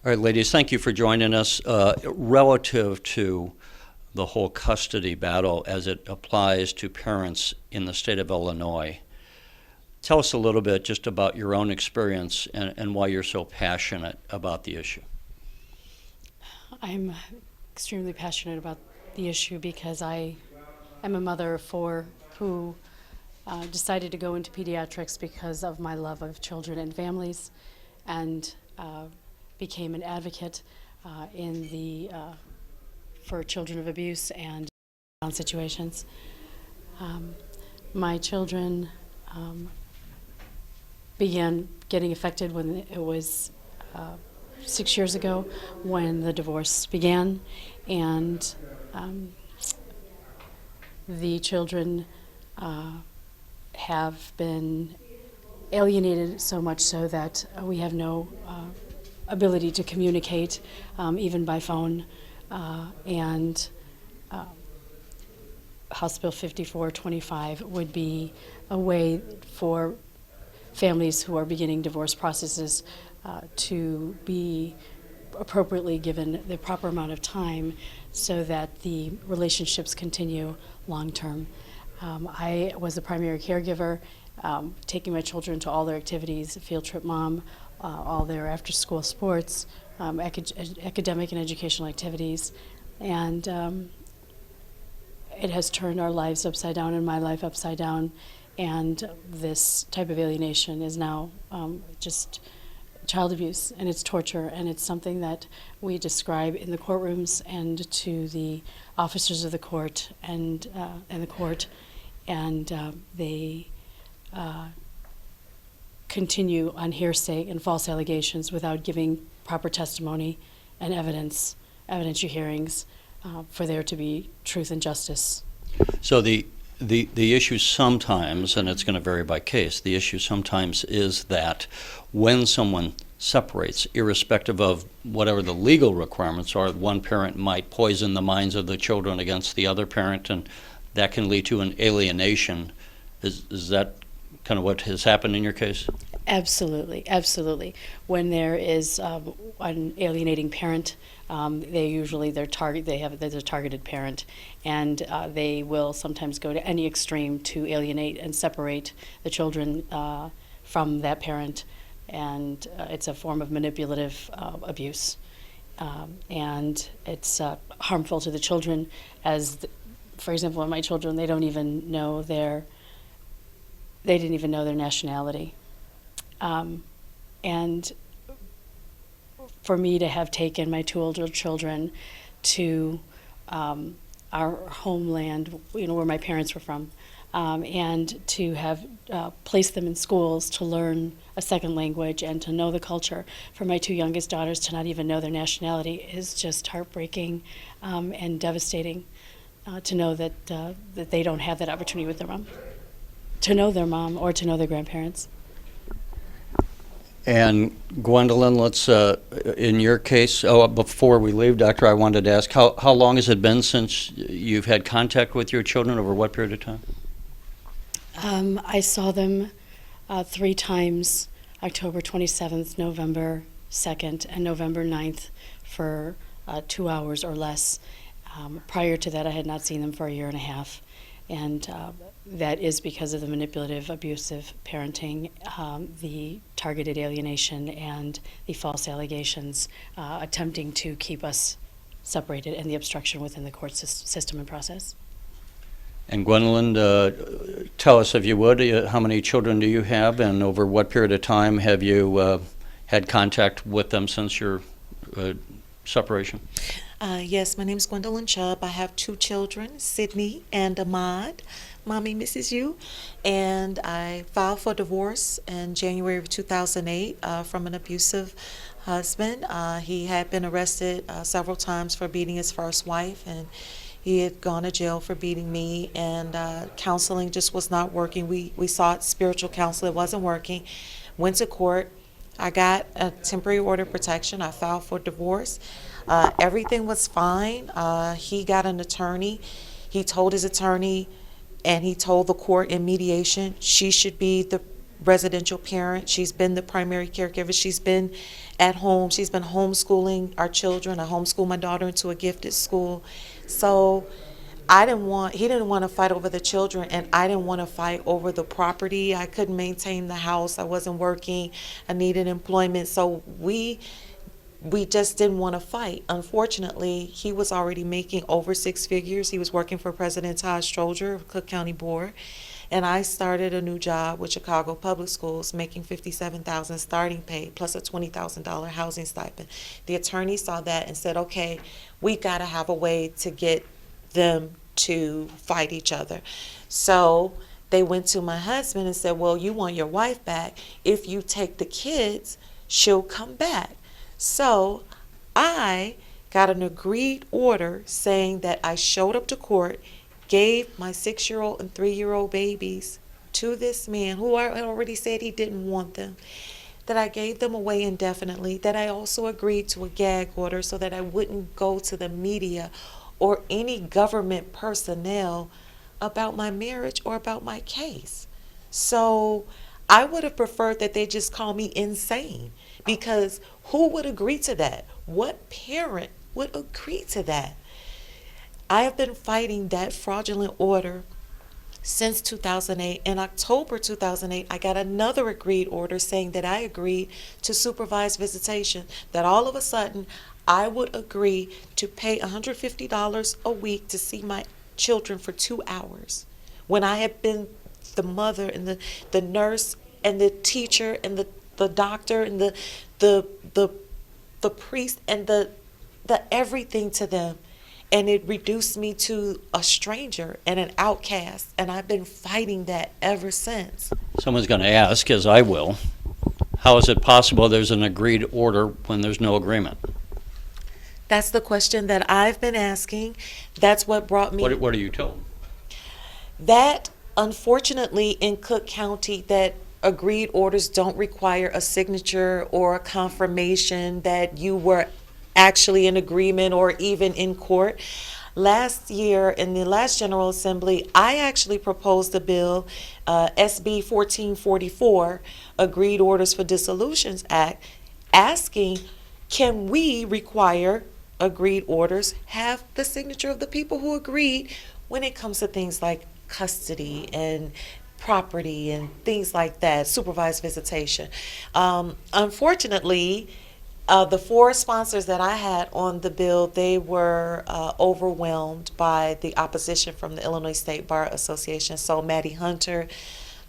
All right, ladies, thank you for joining us. Relative to the whole custody battle as it applies to parents in the state of Illinois, tell us a little bit just about your own experience and why you're so passionate about the issue. I'm extremely passionate about the issue because I am a mother of four who decided to go into pediatrics because of my love of children and families, and became an advocate for children of abuse and situations. My children began getting affected when it was 6 years ago when the divorce began, and the children have been alienated so much so that we have no ability to communicate, even by phone, and House Bill 5425 would be a way for families who are beginning divorce processes to be appropriately given the proper amount of time so that the relationships continue long term. I was the primary caregiver, taking my children to all their activities, field trip mom, all their after school sports, academic and educational activities, and it has turned our lives upside down and my life upside down, and this type of alienation is now just child abuse, and it's torture, and it's something that we describe in the courtrooms and to the officers of the court and the court, and they continue on hearsay and false allegations without giving proper testimony and evidentiary hearings for there to be truth and justice. So the issue sometimes, and it's going to vary by case, the issue sometimes is that when someone separates, irrespective of whatever the legal requirements are, one parent might poison the minds of the children against the other parent, and that can lead to an alienation. Is that kind of what has happened in your case? Absolutely, absolutely. When there is an alienating parent, they're a targeted parent, and they will sometimes go to any extreme to alienate and separate the children from that parent, and it's a form of manipulative abuse, and it's harmful to the children. For example, my children, they didn't even know their nationality. And for me to have taken my two older children to our homeland, where my parents were from, and to have placed them in schools to learn a second language and to know the culture, for my two youngest daughters to not even know their nationality is just heartbreaking and devastating, to know that they don't have that opportunity with their mom, to know their mom or to know their grandparents. And Gwendolyn, let's, in your case, before we leave, Doctor, I wanted to ask, how long has it been since you've had contact with your children? Over what period of time? I saw them 3 times, October 27th, November 2nd, and November 9th for 2 hours or less. Prior to that, I had not seen them for a year and a half. And that is because of the manipulative, abusive parenting, the targeted alienation, and the false allegations attempting to keep us separated, and the obstruction within the court system and process. And Gwendolyn, tell us, if you would, how many children do you have, and over what period of time have you had contact with them since your separation? Yes, my name is Gwendolyn Chubb. I have 2 children, Sydney and Ahmad. Mommy misses you. And I filed for divorce in January of 2008 from an abusive husband. He had been arrested several times for beating his first wife, and he had gone to jail for beating me, and counseling just was not working. We sought spiritual counsel. It wasn't working. Went to court. I got a temporary order of protection. I filed for divorce. Everything was fine. He got an attorney. He told his attorney, and he told the court in mediation, she should be the residential parent. She's been the primary caregiver. She's been at home. She's been homeschooling our children. I homeschooled my daughter into a gifted school. So he didn't want to fight over the children, and I didn't want to fight over the property. I couldn't maintain the house. I wasn't working. I needed employment. So we just didn't want to fight. Unfortunately, he was already making over six figures. He was working for President Todd Stroger of Cook County Board. And I started a new job with Chicago Public Schools, making $57,000 starting pay plus a $20,000 housing stipend. The attorney saw that and said, okay, we got to have a way to get them to fight each other. So they went to my husband and said, well, you want your wife back. If you take the kids, she'll come back. So I got an agreed order saying that I showed up to court, gave my 6-year-old and 3-year-old babies to this man who I already said he didn't want them, that I gave them away indefinitely, that I also agreed to a gag order so that I wouldn't go to the media or any government personnel about my marriage or about my case. So I would have preferred that they just call me insane, because who would agree to that? What parent would agree to that? I have been fighting that fraudulent order since 2008. In October 2008, I got another agreed order saying that I agreed to supervised visitation, that all of a sudden I would agree to pay $150 a week to see my children for 2 hours, when I had been the mother and the nurse and the teacher and the doctor and the priest and the everything to them. And it reduced me to a stranger and an outcast. And I've been fighting that ever since. Someone's going to ask, as I will, how is it possible there's an agreed order when there's no agreement? That's the question that I've been asking. That's what brought me. What are you told? That, unfortunately, in Cook County, that agreed orders don't require a signature or a confirmation that you were actually in agreement or even in court. Last year, in the last General Assembly, I actually proposed a bill, SB 1444, Agreed Orders for Dissolutions Act, asking, can we require agreed orders have the signature of the people who agreed when it comes to things like custody and property and things like that, supervised visitation. Unfortunately, the 4 sponsors that I had on the bill, they were overwhelmed by the opposition from the Illinois State Bar Association. So Maddie Hunter,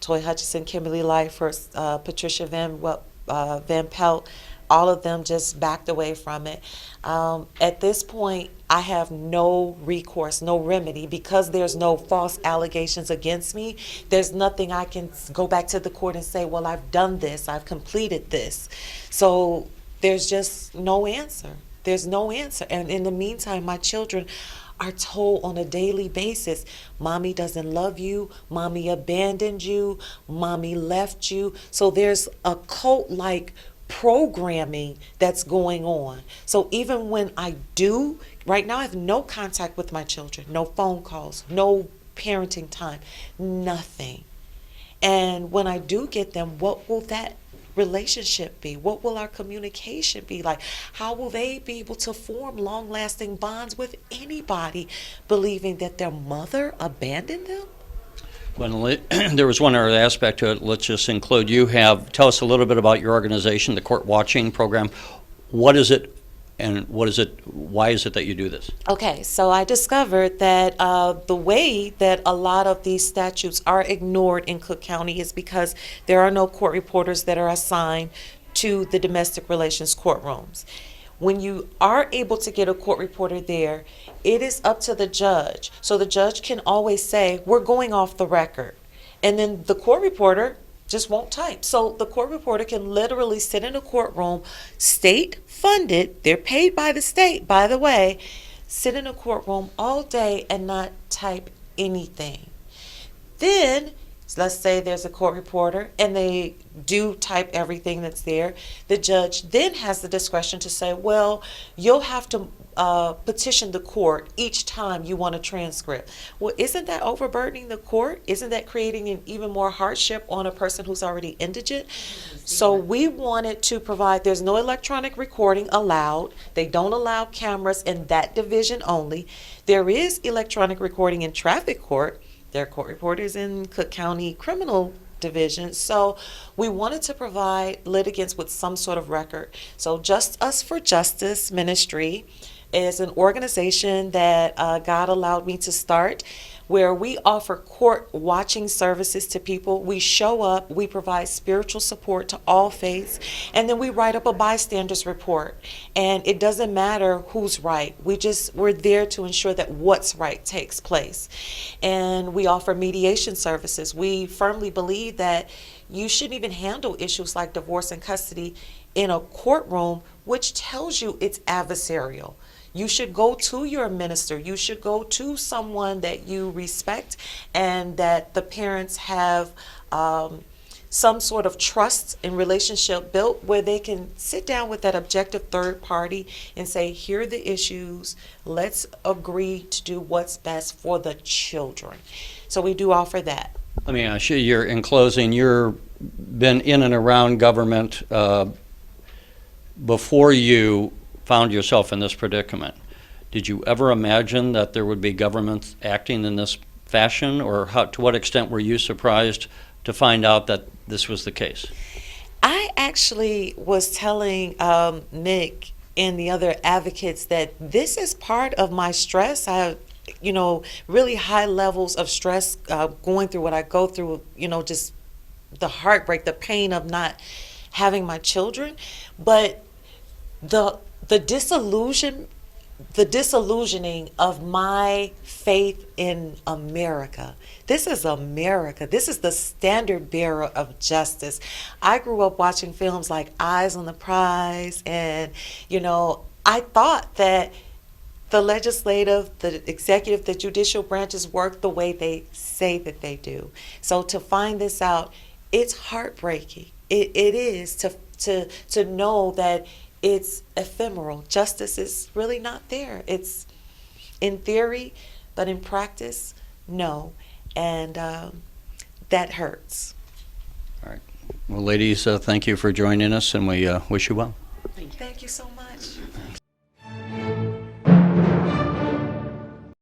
Toy Hutchison, Kimberly Lyford, Patricia Van Pelt, all of them just backed away from it. At this point, I have no recourse, no remedy, because there's no false allegations against me. There's nothing I can go back to the court and say, well, I've done this, I've completed this. So there's just no answer. There's no answer. And in the meantime, my children are told on a daily basis, mommy doesn't love you, mommy abandoned you, mommy left you. So there's a cult-like programming that's going on. So even when I do, right now I have no contact with my children, no phone calls, no parenting time, nothing. And when I do get them, what will that relationship be? What will our communication be like? How will they be able to form long-lasting bonds with anybody believing that their mother abandoned them? Well, there was one other aspect to it. Let's just include, tell us a little bit about your organization, the Court Watching Program. What is it, and why is it that you do this? Okay, so I discovered that the way that a lot of these statutes are ignored in Cook County is because there are no court reporters that are assigned to the domestic relations courtrooms. When you are able to get a court reporter there, it is up to the judge. So the judge can always say, we're going off the record. And then the court reporter just won't type. So the court reporter can literally sit in a courtroom, state funded, they're paid by the state, by the way, sit in a courtroom all day and not type anything. Then So let's say there's a court reporter and they do type everything that's there. The judge then has the discretion to say, well, you'll have to petition the court each time you want a transcript. Well, isn't that overburdening the court? Isn't that creating an even more hardship on a person who's already indigent? So we wanted to provide, there's no electronic recording allowed. They don't allow cameras in that division only. There is electronic recording in traffic court. There are court reporters in Cook County Criminal Division. So we wanted to provide litigants with some sort of record. So Just Us for Justice Ministry is an organization that God allowed me to start, where we offer court watching services to people. We show up, we provide spiritual support to all faiths, and then we write up a bystanders report. And it doesn't matter who's right. We're there to ensure that what's right takes place. And we offer mediation services. We firmly believe that you shouldn't even handle issues like divorce and custody in a courtroom, which tells you it's adversarial. You should go to your minister. You should go to someone that you respect and that the parents have some sort of trust and relationship built, where they can sit down with that objective third party and say, here are the issues. Let's agree to do what's best for the children. So we do offer that. Let me ask you, in closing, you've been in and around government before you found yourself in this predicament. Did you ever imagine that there would be governments acting in this fashion, or to what extent were you surprised to find out that this was the case? I actually was telling Nick and the other advocates that this is part of my stress. I have, really high levels of stress going through what I go through, just the heartbreak, the pain of not having my children. But the disillusioning of my faith in America. This is America. This is the standard bearer of justice. I grew up watching films like Eyes on the Prize, and I thought that the legislative, the executive, the judicial branches work the way they say that they do. So to find this out, it's heartbreaking. It is to know that it's ephemeral. Justice is really not there. It's in theory, but in practice, no. And that hurts. All right. Well, ladies, thank you for joining us, and we wish you well. Thank you so much.